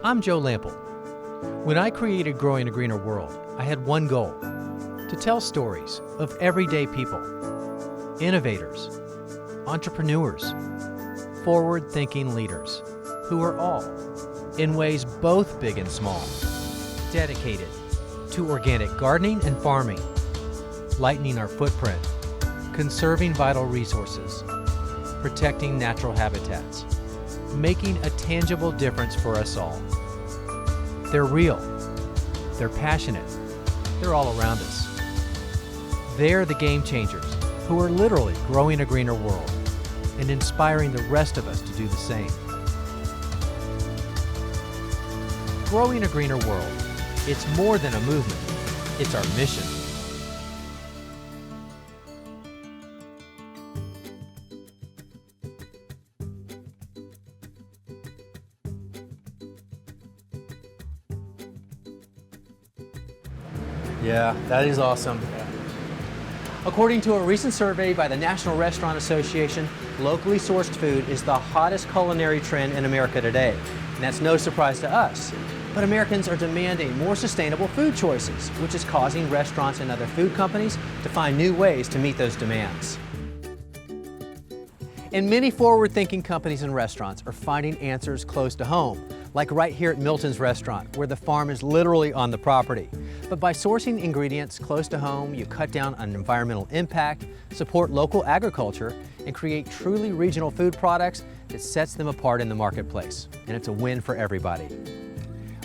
I'm Joe Lample. When I created Growing a Greener World, I had one goal: to tell stories of everyday people, innovators, entrepreneurs, forward-thinking leaders who are all, in ways both big and small, dedicated to organic gardening and farming, lightening our footprint, conserving vital resources, protecting natural habitats, making a tangible difference for us all. They're real, they're passionate, they're all around us. They're the game changers who are literally growing a greener world and inspiring the rest of us to do the same. Growing a greener world, it's more than a movement, it's our mission. Yeah, that is awesome. According to a recent survey by the National Restaurant Association, locally sourced food is the hottest culinary trend in America today. And that's no surprise to us. But Americans are demanding more sustainable food choices, which is causing restaurants and other food companies to find new ways to meet those demands. And many forward-thinking companies and restaurants are finding answers close to home, like right here at Milton's restaurant, where the farm is literally on the property. But by sourcing ingredients close to home, you cut down on environmental impact, support local agriculture, and create truly regional food products that sets them apart in the marketplace. And it's a win for everybody.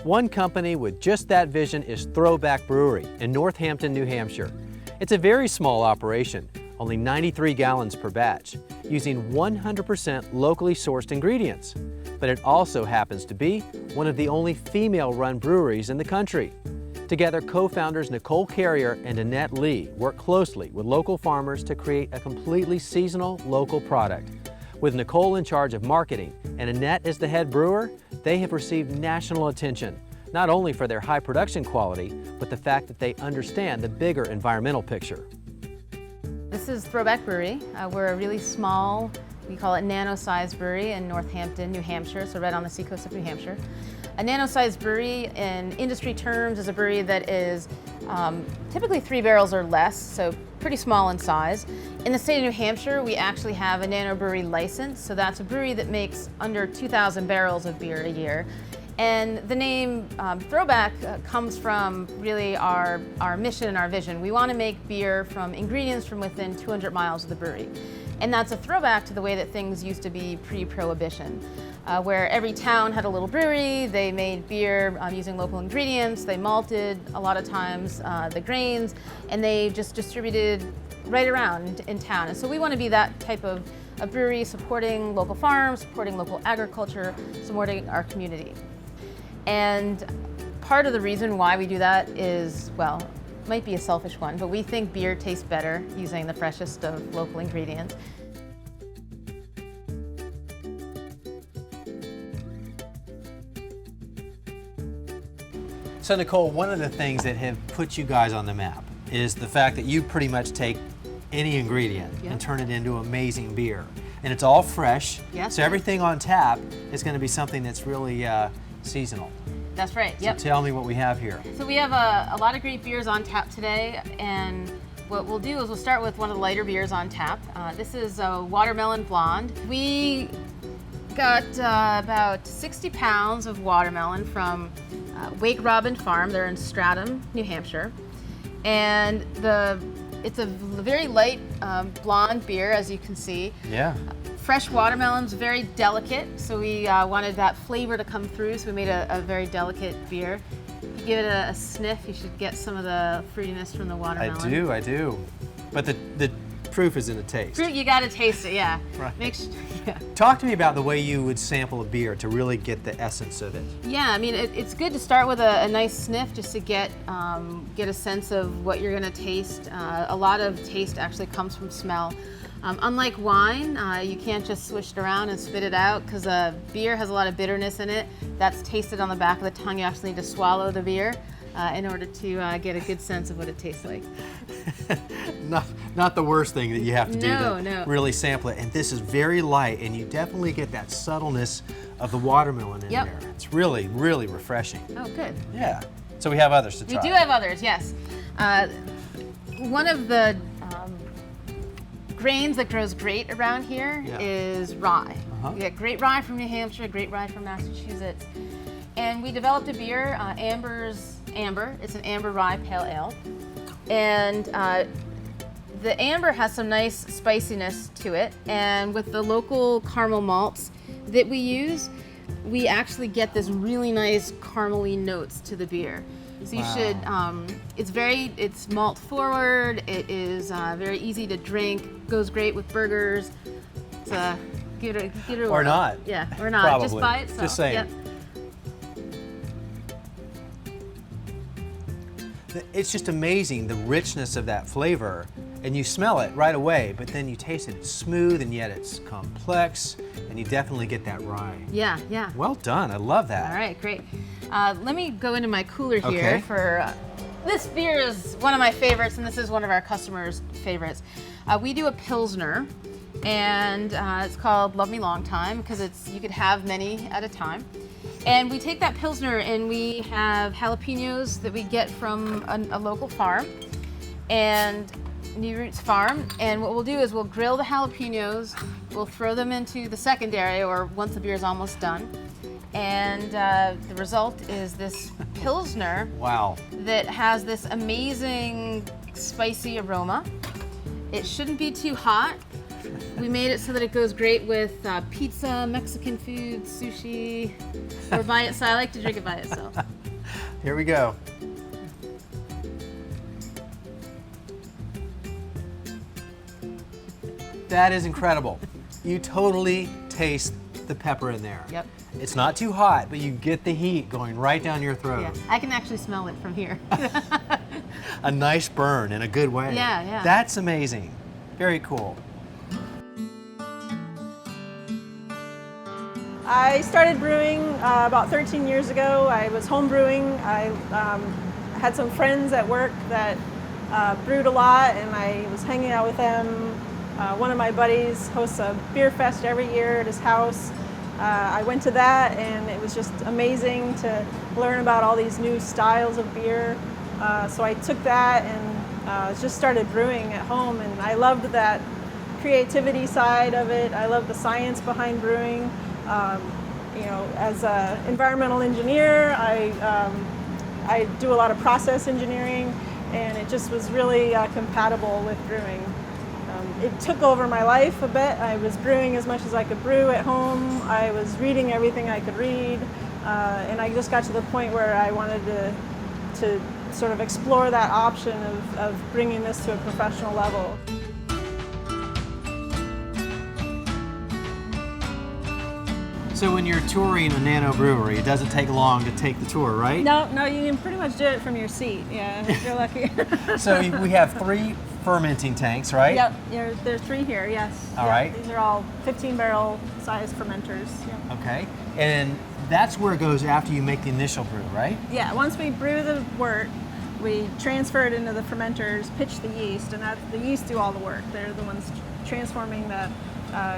One company with just that vision is Throwback Brewery in Northampton, New Hampshire. It's a very small operation, only 93 gallons per batch, using 100% locally sourced ingredients. But it also happens to be one of the only female-run breweries in the country. Together, co-founders Nicole Carrier and Annette Lee work closely with local farmers to create a completely seasonal local product. With Nicole in charge of marketing and Annette as the head brewer, they have received national attention, not only for their high production quality, but the fact that they understand the bigger environmental picture. This is Throwback Brewery. We're a really small, we call it nano-sized brewery in Northampton, New Hampshire, so right on the seacoast of New Hampshire. A nano-sized brewery in industry terms is a brewery that is typically 3 barrels or less, so pretty small in size. In the state of New Hampshire, we actually have a nano-brewery license, so that's a brewery that makes under 2,000 barrels of beer a year. And the name Throwback comes from really our mission and our vision. We want to make beer from ingredients from within 200 miles of the brewery. And that's a throwback to the way that things used to be pre-prohibition, where every town had a little brewery, they made beer using local ingredients, they malted a lot of times the grains, and they just distributed right around in town. And so we want to be that type of a brewery, supporting local farms, supporting local agriculture, supporting our community. And part of the reason why we do that is, well, might be a selfish one, but we think beer tastes better using the freshest of local ingredients. So Nicole, one of the things that have put you guys on the map is the fact that you pretty much take any ingredient and turn it into amazing beer. And it's all fresh, so everything on tap is going to be something that's really seasonal. That's right, So tell me what we have here. So we have a lot of great beers on tap today, and what we'll do is we'll start with one of the lighter beers on tap. This is a watermelon blonde. We got about 60 pounds of watermelon from Wake Robin Farm. They're in Stratham, New Hampshire. And it's a very light blonde beer, as you can see. Yeah. Fresh watermelon's very delicate, so we wanted that flavor to come through, so we made a very delicate beer. If you give it a sniff, you should get some of the fruitiness from the watermelon. I do. But the proof is in the taste. Fruit, you gotta taste it, yeah. Right. Talk to me about the way you would sample a beer to really get the essence of it. Yeah, I mean, it's good to start with a nice sniff just to get a sense of what you're gonna taste. A lot of taste actually comes from smell. Unlike wine, you can't just swish it around and spit it out, because beer has a lot of bitterness in it. That's tasted on the back of the tongue. You actually need to swallow the beer in order to get a good sense of what it tastes like. not the worst thing that you have to do No, to no. really sample it. And this is very light, and you definitely get that subtleness of the watermelon in Yep. there. It's really, really refreshing. Oh, good. Yeah. So we have others to We try. do have others, yes. One of the grains that grows great around here Yeah. is rye. Uh-huh. We get great rye from New Hampshire, great rye from Massachusetts. And we developed a beer, Amber's Amber. It's an amber rye pale ale. And the amber has some nice spiciness to it. And with the local caramel malts that we use, we actually get this really nice caramely notes to the beer. So you should, it's malt forward, it is very easy to drink, goes great with burgers. So give it a Or whirl. not. Yeah, or not, Probably. just by itself. Just saying. Yep. It's just amazing, the richness of that flavor. And you smell it right away, but then you taste it. It's smooth, and yet it's complex, and you definitely get that rye. Yeah, yeah. Well done. I love that. All right, great. Let me go into my cooler here Okay. for, this beer is one of my favorites, and this is one of our customers' favorites. We do a Pilsner, and it's called Love Me Long Time, because you could have many at a time. And we take that Pilsner, and we have jalapenos that we get from a local farm, and New Roots Farm. And what we'll do is we'll grill the jalapenos, we'll throw them into the secondary, or once the beer is almost done. And the result is this Pilsner Wow. that has this amazing spicy aroma. It shouldn't be too hot. We made it so that it goes great with pizza, Mexican food, sushi, or by itself. I like to drink it by itself. Here we go. That is incredible. You totally taste the pepper in there. Yep. It's not too hot, but you get the heat going right down your throat. Yeah, I can actually smell it from here. A nice burn in a good way. Yeah, yeah. That's amazing. Very cool. I started brewing about 13 years ago. I was home brewing. I had some friends at work that brewed a lot, and I was hanging out with them. One of my buddies hosts a beer fest every year at his house. I went to that, and it was just amazing to learn about all these new styles of beer. So I took that and just started brewing at home, and I loved that creativity side of it. I love the science behind brewing. You know, as an environmental engineer, I do a lot of process engineering, and it just was really compatible with brewing. It took over my life a bit. I was brewing as much as I could brew at home. I was reading everything I could read, and I just got to the point where I wanted to sort of explore that option of bringing this to a professional level. So when you're touring a nano-brewery, it doesn't take long to take the tour, right? No, you can pretty much do it from your seat. Yeah, if you're lucky. So we have 3 fermenting tanks, right? Yep, there's 3 here. Yes. All Yep, right. These are all 15-barrel size fermenters. Yep. Okay. And that's where it goes after you make the initial brew, right? Yeah. Once we brew the wort, we transfer it into the fermenters, pitch the yeast, and the yeast do all the work. They're the ones transforming the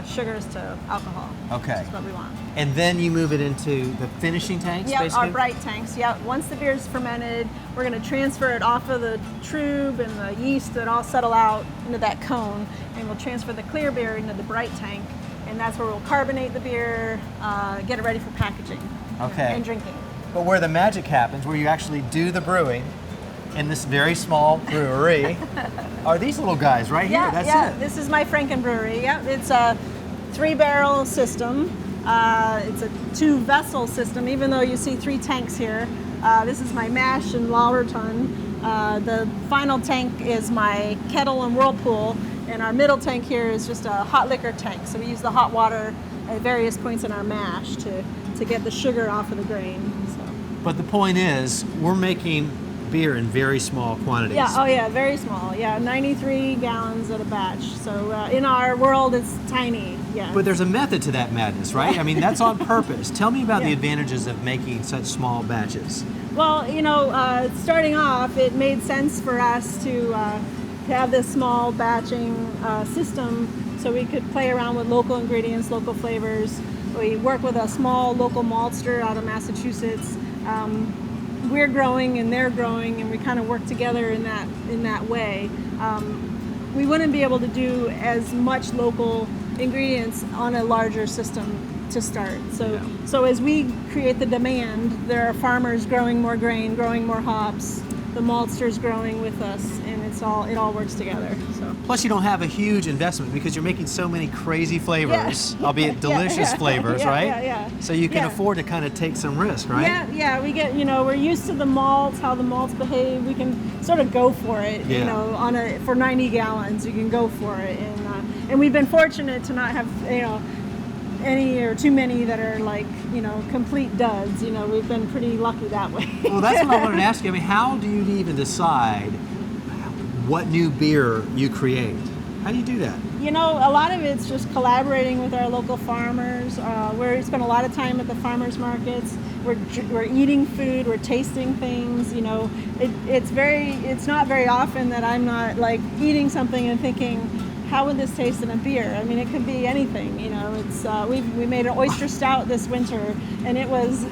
sugars to alcohol. Okay. Which is what we want. And then you move it into the finishing tanks, Yeah, basically? our bright tanks. Yeah, once the beer is fermented, we're going to transfer it off of the trube and the yeast that all settle out into that cone, and we'll transfer the clear beer into the bright tank, and that's where we'll carbonate the beer, get it ready for packaging Okay. and drinking. But where the magic happens, where you actually do the brewing in this very small brewery, are these little guys right here. That's it. This is my Franken brewery. Yeah, it's a 3-barrel system. It's a 2-vessel system, even though you see 3 tanks here. This is my mash and lager tun. The final tank is my kettle and whirlpool, and our middle tank here is just a hot liquor tank. So we use the hot water at various points in our mash to get the sugar off of the grain. So. But the point is, we're making beer in very small quantities. Yeah, oh yeah, very small. Yeah, 93 gallons at a batch. So in our world, it's tiny. Yeah. But there's a method to that madness, right? I mean, that's on purpose. Tell me about the Yeah. advantages of making such small batches. Well, you know, starting off, it made sense for us to have this small batching system so we could play around with local ingredients, local flavors. We work with a small local maltster out of Massachusetts. We're growing and they're growing, and we kind of work together in that way. We wouldn't be able to do as much local ingredients on a larger system to start. So as we create the demand, there are farmers growing more grain, growing more hops, the maltsters growing with us, and it all works together. So. Plus, you don't have a huge investment because you're making so many crazy flavors, albeit delicious flavors, right? Yeah. So you can afford to kind of take some risk, right? Yeah. We get, we're used to the malts, how the malts behave. We can sort of go for it. For 90 gallons, you can go for it, and we've been fortunate to not have any or too many that are like complete duds. We've been pretty lucky that way. Well, that's what I wanted to ask you. I mean, how do you even decide what new beer you create? How do you do that? A lot of it's just collaborating with our local farmers. We spend a lot of time at the farmers markets. We're eating food. We're tasting things. It's not very often that I'm not like eating something and thinking, how would this taste in a beer? I mean, it could be anything. We made an oyster stout this winter, and it was,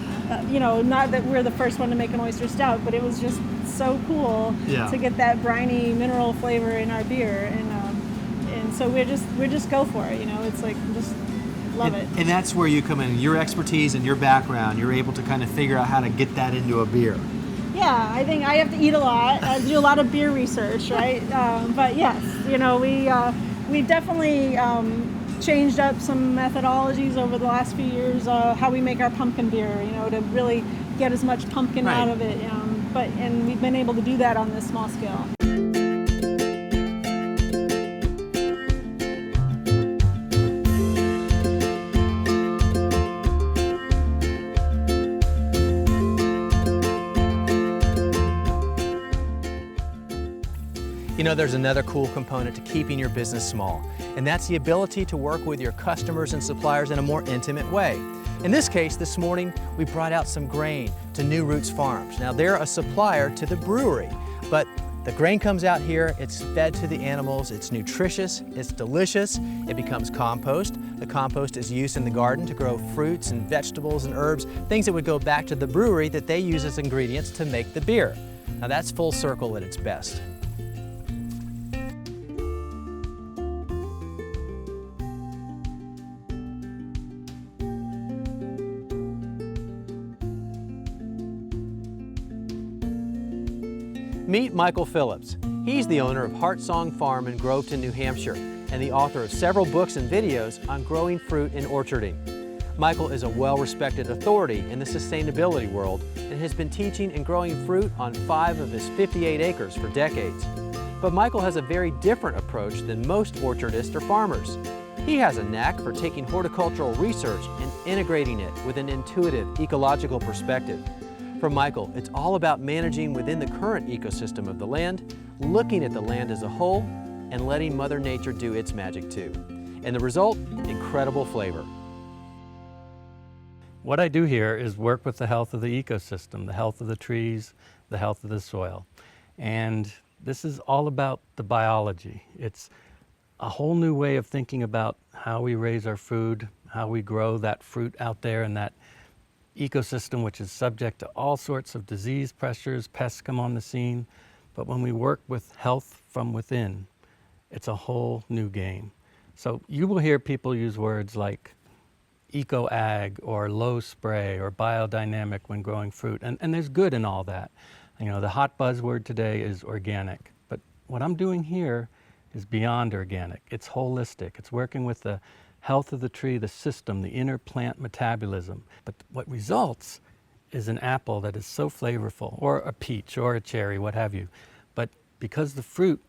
not that we're the first one to make an oyster stout, but it was just so cool to get that briny mineral flavor in our beer, and so we just go for it. It's like just love it. And that's where you come in. Your expertise and your background, you're able to kind of figure out how to get that into a beer. Yeah, I think I have to eat a lot. I do a lot of beer research, right? But yes, we definitely changed up some methodologies over the last few years. How we make our pumpkin beer, to really get as much pumpkin out of it. And we've been able to do that on this small scale. There's another cool component to keeping your business small, and that's the ability to work with your customers and suppliers in a more intimate way. In this case, this morning, we brought out some grain to New Roots Farms. Now, they're a supplier to the brewery, but the grain comes out here, it's fed to the animals, it's nutritious, it's delicious, it becomes compost. The compost is used in the garden to grow fruits and vegetables and herbs, things that would go back to the brewery that they use as ingredients to make the beer. Now, that's full circle at its best. Meet Michael Phillips. He's the owner of Heartsong Farm in Groveton, New Hampshire, and the author of several books and videos on growing fruit and orcharding. Michael is a well-respected authority in the sustainability world and has been teaching and growing fruit on 5 of his 58 acres for decades. But Michael has a very different approach than most orchardists or farmers. He has a knack for taking horticultural research and integrating it with an intuitive, ecological perspective. For Michael, it's all about managing within the current ecosystem of the land, looking at the land as a whole, and letting Mother Nature do its magic too. And the result? Incredible flavor. What I do here is work with the health of the ecosystem, the health of the trees, the health of the soil. And this is all about the biology. It's a whole new way of thinking about how we raise our food, how we grow that fruit out there in that ecosystem, which is subject to all sorts of disease pressures, pests come on the scene. But when we work with health from within, it's a whole new game. So you will hear people use words like eco-ag or low spray or biodynamic when growing fruit. And there's good in all that. The hot buzzword today is organic. But what I'm doing here is beyond organic. It's holistic. It's working with the health of the tree, the system, the inner plant metabolism. But what results is an apple that is so flavorful, or a peach, or a cherry, what have you. But because the fruit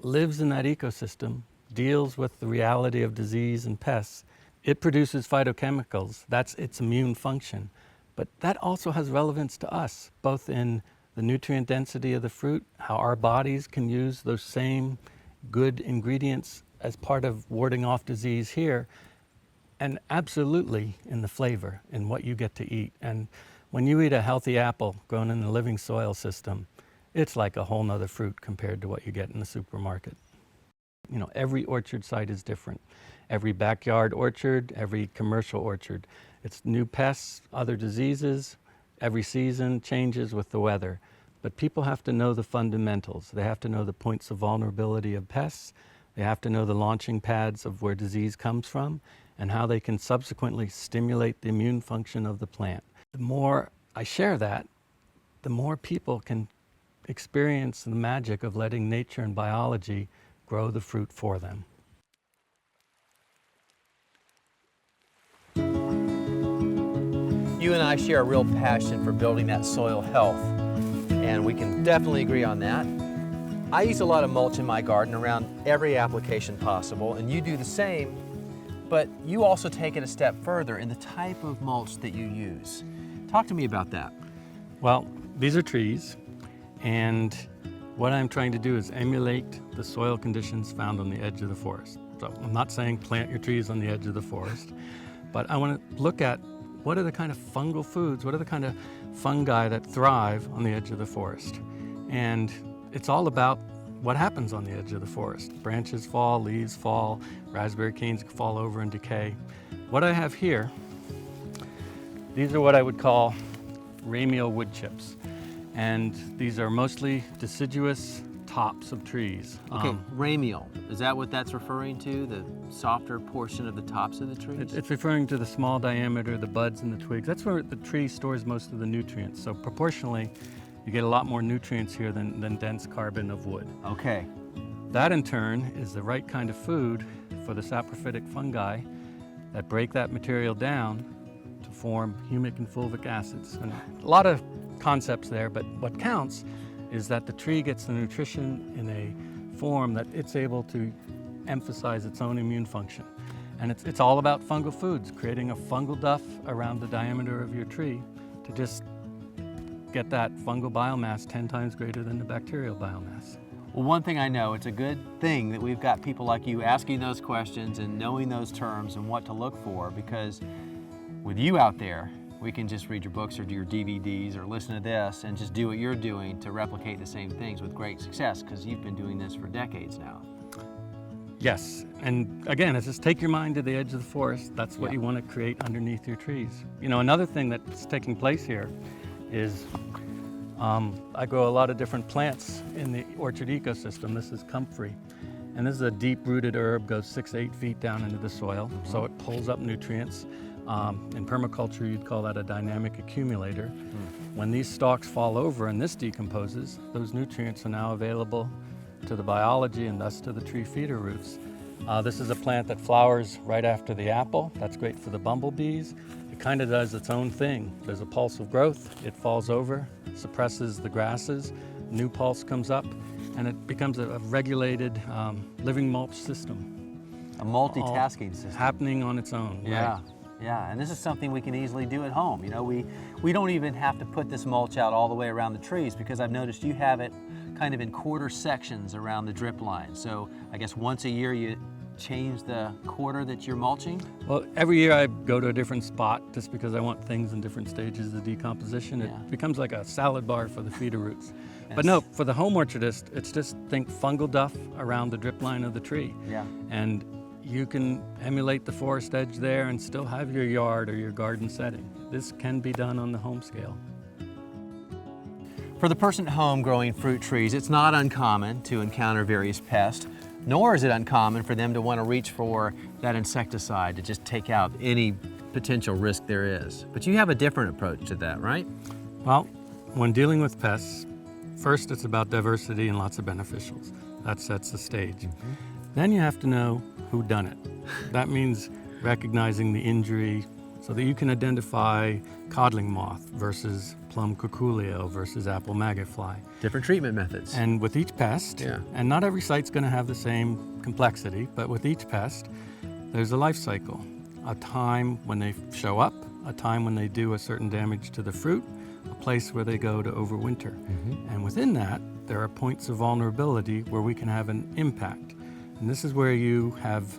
lives in that ecosystem, deals with the reality of disease and pests, it produces phytochemicals. That's its immune function. But that also has relevance to us, both in the nutrient density of the fruit, how our bodies can use those same good ingredients as part of warding off disease here, and absolutely in the flavor, in what you get to eat. And when you eat a healthy apple grown in the living soil system, it's like a whole nother fruit compared to what you get in the supermarket. You know, every orchard site is different. Every backyard orchard, every commercial orchard. It's new pests, other diseases. Every season changes with the weather. But people have to know the fundamentals. They have to know the points of vulnerability of pests. They have to know the launching pads of where disease comes from and how they can subsequently stimulate the immune function of the plant. The more I share that, the more people can experience the magic of letting nature and biology grow the fruit for them. You and I share a real passion for building that soil health, and we can definitely agree on that. I use a lot of mulch in my garden around every application possible, and you do the same, but you also take it a step further in the type of mulch that you use. Talk to me about that. Well, these are trees, and what I'm trying to do is emulate the soil conditions found on the edge of the forest. So I'm not saying plant your trees on the edge of the forest, but I want to look at what are the kind of fungal foods, what are the kind of fungi that thrive on the edge of the forest. And it's all about what happens on the edge of the forest. Branches fall, leaves fall, raspberry canes fall over and decay. What I have here, these are what I would call ramial wood chips. And these are mostly deciduous tops of trees. Okay, ramial, is that what that's referring to? The softer portion of the tops of the trees? It's referring to the small diameter, the buds and the twigs. That's where the tree stores most of the nutrients. So proportionally, you get a lot more nutrients here than dense carbon of wood. Okay. That in turn is the right kind of food for the saprophytic fungi that break that material down to form humic and fulvic acids. And a lot of concepts there, but what counts is that the tree gets the nutrition in a form that it's able to emphasize its own immune function. And it's all about fungal foods, creating a fungal duff around the diameter of your tree to just get that fungal biomass 10 times greater than the bacterial biomass. Well, one thing I know, it's a good thing that we've got people like you asking those questions and knowing those terms and what to look for, because with you out there, we can just read your books or do your DVDs or listen to this and just do what you're doing to replicate the same things with great success, because you've been doing this for decades now. Yes, and again, it's just take your mind to the edge of the forest. That's what you want to create underneath your trees. You know, another thing that's taking place here is I grow a lot of different plants in the orchard ecosystem. This is comfrey, and this is a deep-rooted herb, goes 6 to 8 feet down into the soil, so it pulls up nutrients. In permaculture, you'd call that a dynamic accumulator. When these stalks fall over and this decomposes, those nutrients are now available to the biology and thus to the tree feeder roots. This is a plant that flowers right after the apple. That's great for the bumblebees. It kind of does its own thing. There's a pulse of growth, it falls over, suppresses the grasses, new pulse comes up, and it becomes a regulated living mulch system. A multitasking system. Happening on its own. Yeah. Right. Yeah, and this is something we can easily do at home. You know, we don't even have to put this mulch out all the way around the trees, because I've noticed you have it kind of in quarter sections around the drip line. So I guess once a year you change the quarter that you're mulching? Well, every year I go to a different spot just because I want things in different stages of decomposition. Yeah. It becomes like a salad bar for the feeder roots. Yes. But no, for the home orchardist, it's just think fungal duff around the drip line of the tree. Yeah. And you can emulate the forest edge there and still have your yard or your garden setting. This can be done on the home scale. For the person at home growing fruit trees, it's not uncommon to encounter various pests, nor is it uncommon for them to want to reach for that insecticide to just take out any potential risk there is. But you have a different approach to that, right? Well, when dealing with pests, first it's about diversity and lots of beneficials. That sets the stage. Then you have to know who done it. That means recognizing the injury so that you can identify codling moth versus plum cuculio versus apple maggot fly. Different treatment methods. And with each pest, Yeah. and not every site's going to have the same complexity, but with each pest, there's a life cycle. A time when they show up, a time when they do a certain damage to the fruit, a place where they go to overwinter. And within that, there are points of vulnerability where we can have an impact. And this is where you have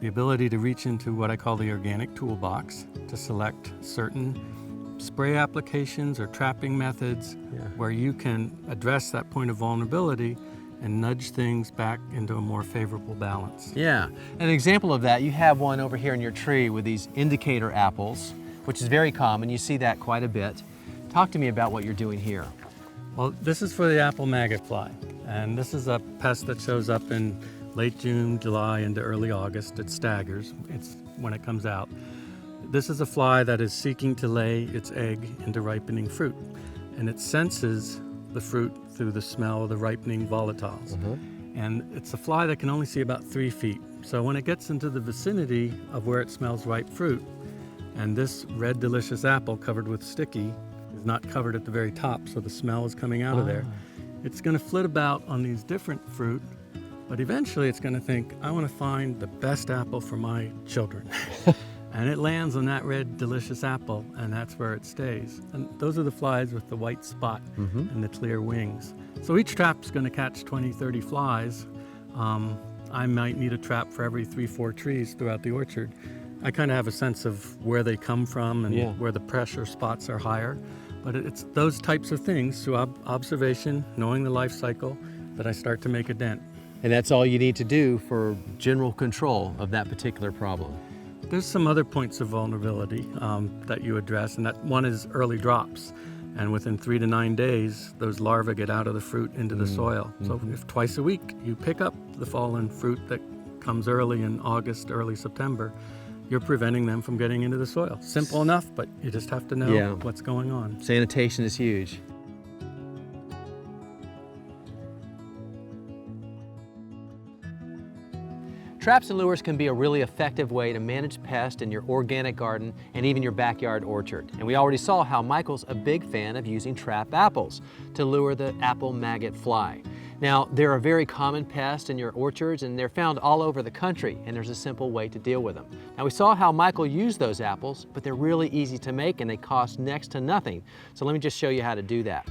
the ability to reach into what I call the organic toolbox to select certain spray applications or trapping methods where you can address that point of vulnerability and nudge things back into a more favorable balance. Yeah, an example of that, you have one over here in your tree with these indicator apples, which is very common. You see that quite a bit. Talk to me about what you're doing here. Well, this is for the apple maggot fly, and this is a pest that shows up in late June, July, into early August. It staggers. It's when it comes out. This is a fly that is seeking to lay its egg into ripening fruit, and it senses the fruit through the smell of the ripening volatiles. And it's a fly that can only see about 3 feet. So when it gets into the vicinity of where it smells ripe fruit, and this red delicious apple covered with sticky is not covered at the very top, so the smell is coming out of there, it's going to flit about on these different fruit, but eventually it's going to think, I want to find the best apple for my children. And it lands on that red delicious apple, and that's where it stays. And those are the flies with the white spot and the clear wings. So each trap's going to catch 20, 30 flies. I might need a trap for every 3-4 trees throughout the orchard. I kind of have a sense of where they come from and where the pressure spots are higher. But it's those types of things through observation, knowing the life cycle, that I start to make a dent. And that's all you need to do for general control of that particular problem. There's some other points of vulnerability that you address, and that one is early drops. And within 3 to 9 days, those larvae get out of the fruit into the soil. So if twice a week you pick up the fallen fruit that comes early in August, early September, you're preventing them from getting into the soil. Simple enough, but you just have to know what's going on. Sanitation is huge. Traps and lures can be a really effective way to manage pests in your organic garden and even your backyard orchard. And we already saw how Michael's a big fan of using trap apples to lure the apple maggot fly. Now, they're a very common pest in your orchards, and they're found all over the country, and there's a simple way to deal with them. Now, we saw how Michael used those apples, but they're really easy to make and they cost next to nothing. So let me just show you how to do that.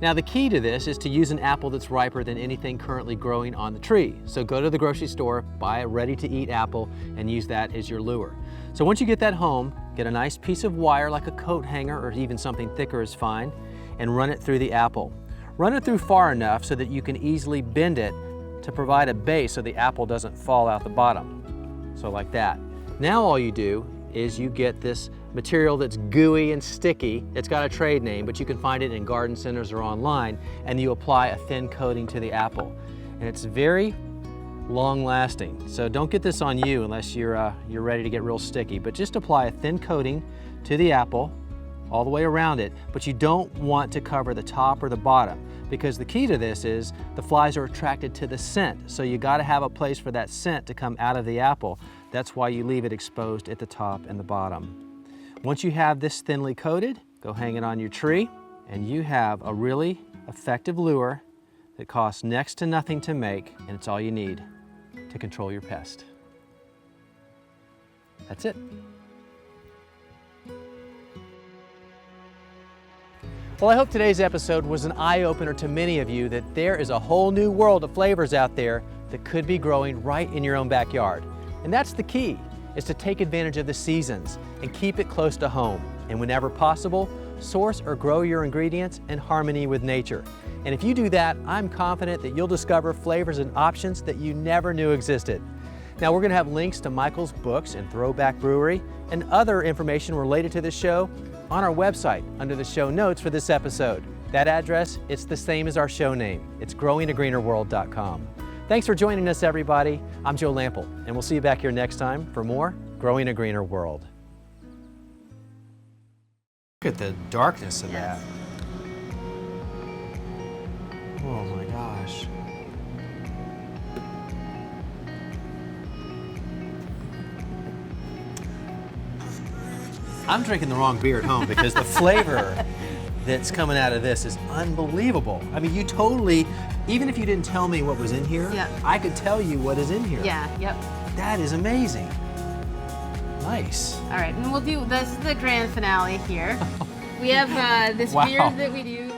Now, the key to this is to use an apple that's riper than anything currently growing on the tree. So go to the grocery store, buy a ready-to-eat apple, and use that as your lure. So once you get that home, get a nice piece of wire like a coat hanger or even something thicker is fine, and run it through the apple. Run it through far enough so that you can easily bend it to provide a base so the apple doesn't fall out the bottom. So like that. Now all you do is you get this material that's gooey and sticky. It's got a trade name, but you can find it in garden centers or online, and you apply a thin coating to the apple. And it's very long lasting. So don't get this on you unless you're ready to get real sticky, but just apply a thin coating to the apple all the way around it, but you don't want to cover the top or the bottom, because the key to this is the flies are attracted to the scent. So you gotta have a place for that scent to come out of the apple. That's why you leave it exposed at the top and the bottom. Once you have this thinly coated, go hang it on your tree, and you have a really effective lure that costs next to nothing to make, and it's all you need to control your pest. That's it. Well, I hope today's episode was an eye-opener to many of you that there is a whole new world of flavors out there that could be growing right in your own backyard. And that's the key, is to take advantage of the seasons and keep it close to home. And whenever possible, source or grow your ingredients in harmony with nature. And if you do that, I'm confident that you'll discover flavors and options that you never knew existed. Now, we're going to have links to Michael's books and Throwback Brewery and other information related to this show on our website under the show notes for this episode. That address, it's the same as our show name. It's growingagreenerworld.com. Thanks for joining us, everybody. I'm Joe Lample, and we'll see you back here next time for more Growing a Greener World. Look at the darkness of that. Oh my gosh. I'm drinking the wrong beer at home because the flavor that's coming out of this is unbelievable. I mean, you totally, even if you didn't tell me what was in here, I could tell you what is in here. Yeah, yep. That is amazing. Nice. All right, and we'll do, this is the grand finale here. We have this beer that we do